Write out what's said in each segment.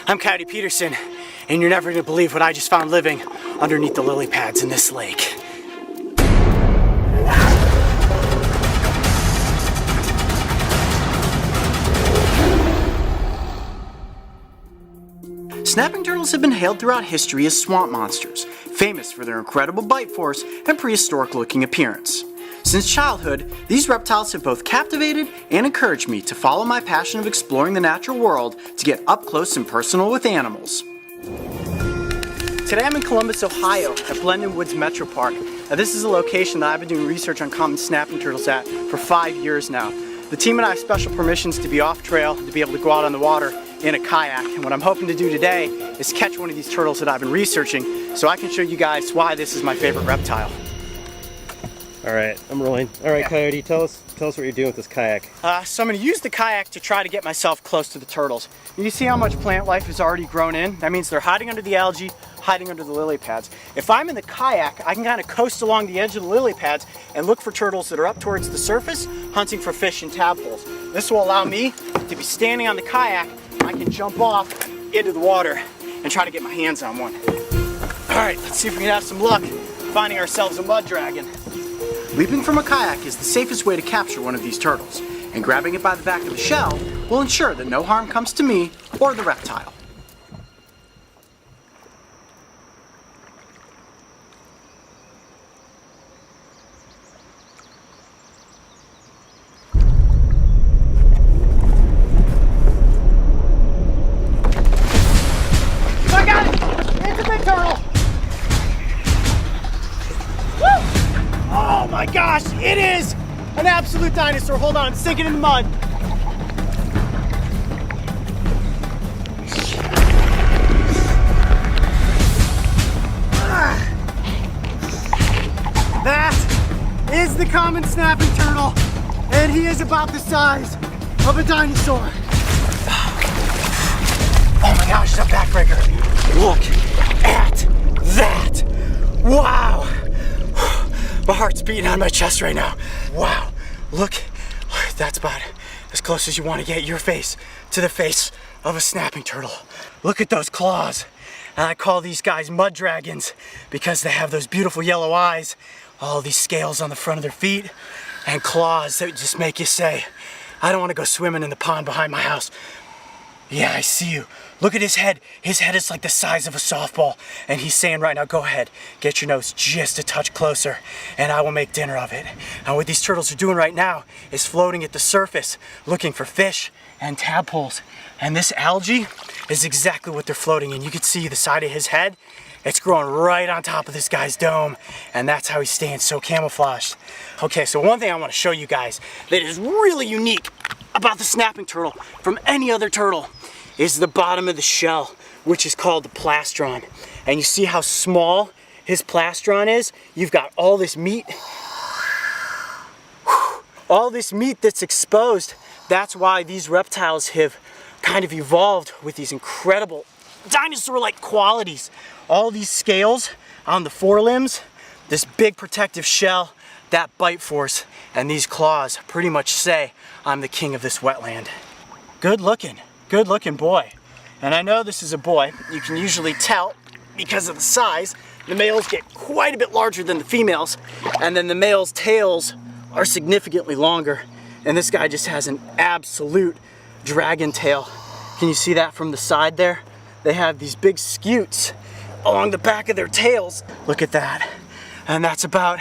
I'm Coyote Peterson, and you're never going to believe what I just found living underneath the lily pads in this lake. Snapping turtles have been hailed throughout history as swamp monsters, famous for their incredible bite force and prehistoric-looking appearance. Since childhood, these reptiles have both captivated and encouraged me to follow my passion of exploring the natural world to get up close and personal with animals. Today I'm in Columbus, Ohio at Blendon Woods Metro Park. Now, this is a location that I've been doing research on common snapping turtles at for 5 years now. The team and I have special permissions to be off trail, to be able to go out on the water in a kayak, and what I'm hoping to do today is catch one of these turtles that I've been researching so I can show you guys why this is my favorite reptile. All right, I'm rolling. All right, yeah. Coyote, tell us what you're doing with this kayak. So I'm going to use the kayak to try to get myself close to the turtles. You see how much plant life has already grown in? That means they're hiding under the algae, hiding under the lily pads. If I'm in the kayak, I can kind of coast along the edge of the lily pads and look for turtles that are up towards the surface, hunting for fish and tadpoles. This will allow me to be standing on the kayak. I can jump off into the water and try to get my hands on one. All right, let's see if we can have some luck finding ourselves a mud dragon. Leaping from a kayak is the safest way to capture one of these turtles, and grabbing it by the back of the shell will ensure that no harm comes to me or the reptile. I got it! It's a big turtle! Oh my gosh, it is an absolute dinosaur. Hold on, I'm sinking in the mud. That is the common snapping turtle, and he is about the size of a dinosaur. Oh my gosh, it's a backbreaker. Look at that. Wow. My heart's beating on my chest right now. Wow, look, that's about as close as you want to get your face to the face of a snapping turtle. Look at those claws. And I call these guys mud dragons because they have those beautiful yellow eyes, all these scales on the front of their feet, and claws that just make you say, I don't want to go swimming in the pond behind my house. Yeah, I see you. Look at his head. His head is like the size of a softball. And he's saying right now, go ahead, get your nose just a touch closer and I will make dinner of it. And what these turtles are doing right now is floating at the surface, looking for fish and tadpoles. And this algae is exactly what they're floating in. You can see the side of his head. It's growing right on top of this guy's dome. And that's how he's staying so camouflaged. Okay, so one thing I want to show you guys that is really unique about the snapping turtle from any other turtle is the bottom of the shell, which is called the plastron. And you see how small his plastron is? You've got all this meat, all this meat that's exposed. That's why these reptiles have kind of evolved with these incredible dinosaur-like qualities. All these scales on the forelimbs, this big protective shell, that bite force, and these claws pretty much say I'm the king of this wetland. Good looking boy. And I know this is a boy. You can usually tell because of the size. The males get quite a bit larger than the females, and then the males' tails are significantly longer. And this guy just has an absolute dragon tail. Can you see that from the side there? They have these big scutes along the back of their tails. Look at that. And that's about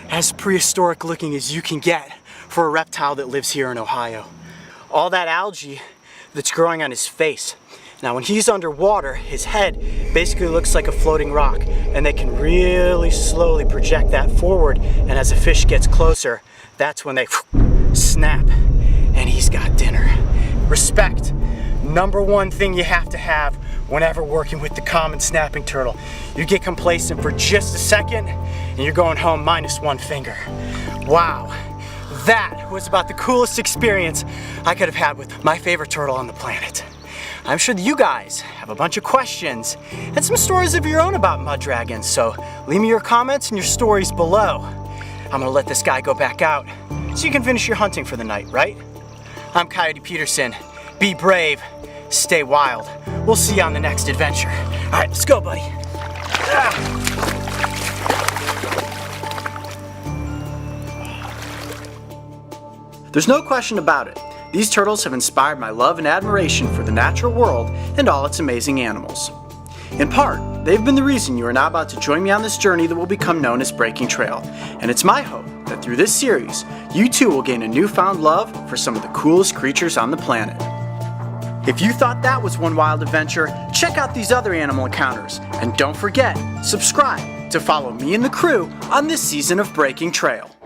as prehistoric looking as you can get for a reptile that lives here in Ohio. All that algae that's growing on his face. Now when he's underwater, his head basically looks like a floating rock, and they can really slowly project that forward, and as a fish gets closer, that's when they snap and he's got dinner. Respect. Number one thing you have to have whenever working with the common snapping turtle. You get complacent for just a second and you're going home minus one finger. Wow, that was about the coolest experience I could have had with my favorite turtle on the planet. I'm sure that you guys have a bunch of questions and some stories of your own about mud dragons, so leave me your comments and your stories below. I'm gonna let this guy go back out so you can finish your hunting for the night, right? I'm Coyote Peterson. Be brave, stay wild. We'll see you on the next adventure. All right, let's go, buddy. There's no question about it. These turtles have inspired my love and admiration for the natural world and all its amazing animals. In part, they've been the reason you are now about to join me on this journey that will become known as Breaking Trail, and it's my hope that through this series, you too will gain a newfound love for some of the coolest creatures on the planet. If you thought that was one wild adventure, check out these other animal encounters, and don't forget, subscribe to follow me and the crew on this season of Breaking Trail.